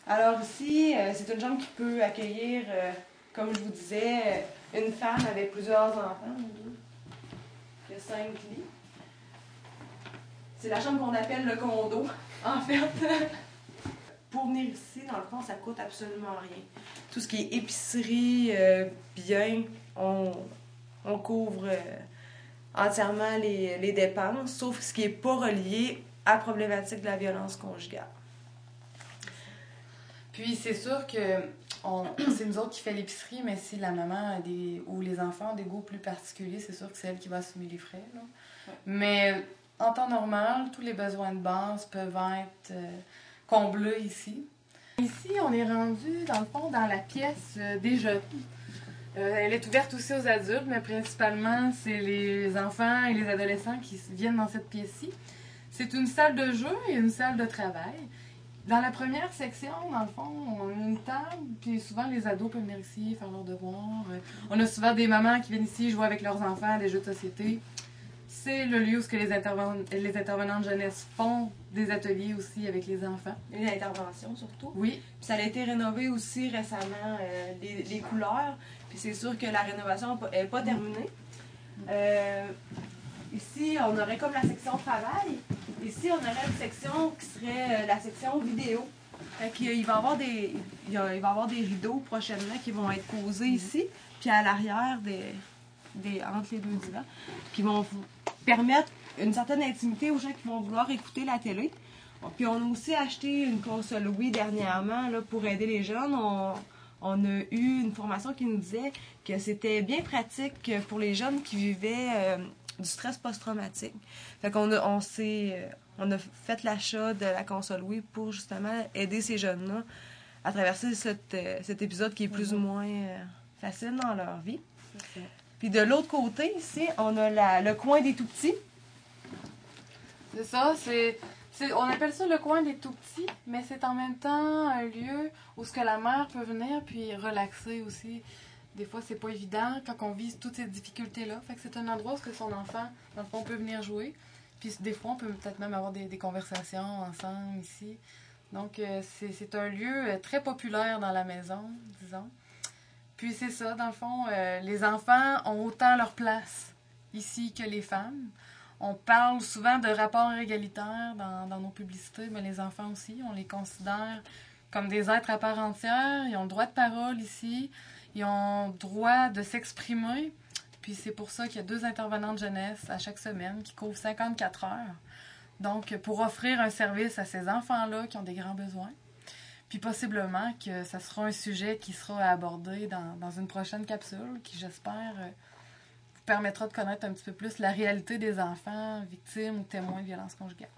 Alors ici, c'est une chambre qui peut accueillir, comme je vous disais, une femme avec plusieurs enfants. Il y a 5 lits. C'est la chambre qu'on appelle le condo, en fait. Pour venir ici, dans le fond, ça coûte absolument rien. Tout ce qui est épicerie, bien, on couvre entièrement les dépenses, sauf ce qui n'est pas relié à la problématique de la violence conjugale. Puis c'est sûr que c'est nous autres qui fait l'épicerie, mais si la maman ou les enfants ont des goûts plus particuliers, c'est sûr que c'est elle qui va assumer les frais. Là. Ouais. Mais en temps normal, tous les besoins de base peuvent être comblés ici. Ici, on est rendu, dans le fond, dans la pièce des jeunes. Elle est ouverte aussi aux adultes, mais principalement, c'est les enfants et les adolescents qui viennent dans cette pièce-ci. C'est une salle de jeu et une salle de travail. Dans la première section, dans le fond, on a une table, puis souvent les ados peuvent venir ici faire leurs devoirs. On a souvent des mamans qui viennent ici jouer avec leurs enfants à des jeux de société. C'est le lieu où les intervenants de jeunesse font des ateliers aussi avec les enfants. Une intervention surtout. Oui. Puis ça a été rénové aussi récemment, les couleurs. Puis c'est sûr que la rénovation n'est pas terminée. Ici, on aurait comme la section travail. Ici, on aurait une section qui serait la section vidéo. Fait qu'il va y avoir des rideaux prochainement qui vont être posés ici, puis à l'arrière entre les deux divans, qui vont vous permettre une certaine intimité aux gens qui vont vouloir écouter la télé. Puis on a aussi acheté une console Wii dernièrement là, pour aider les jeunes. On a eu une formation qui nous disait que c'était bien pratique pour les jeunes qui vivaient du stress post-traumatique. Fait qu'on on a fait l'achat de la console Wii pour justement aider ces jeunes-là à traverser cet épisode qui est plus ou moins facile dans leur vie. Puis de l'autre côté, ici, on a le coin des tout-petits. C'est ça, on appelle ça le coin des tout-petits, mais c'est en même temps un lieu où ce que la mère peut venir puis relaxer aussi. Des fois, c'est pas évident quand on vit toutes ces difficultés-là. Fait que c'est un endroit où son enfant, dans le fond, peut venir jouer. Puis des fois, on peut peut-être même avoir des conversations ensemble ici. Donc, c'est un lieu très populaire dans la maison, disons. Puis c'est ça, dans le fond, les enfants ont autant leur place ici que les femmes. On parle souvent de rapports égalitaires dans nos publicités, mais les enfants aussi, on les considère comme des êtres à part entière. Ils ont le droit de parole ici. Ils ont le droit de s'exprimer. Puis c'est pour ça qu'il y a 2 intervenants de jeunesse à chaque semaine qui couvrent 54 heures. Donc, pour offrir un service à ces enfants-là qui ont des grands besoins. Puis possiblement que ça sera un sujet qui sera abordé dans une prochaine capsule qui, j'espère, vous permettra de connaître un petit peu plus la réalité des enfants victimes ou témoins de violences conjugales.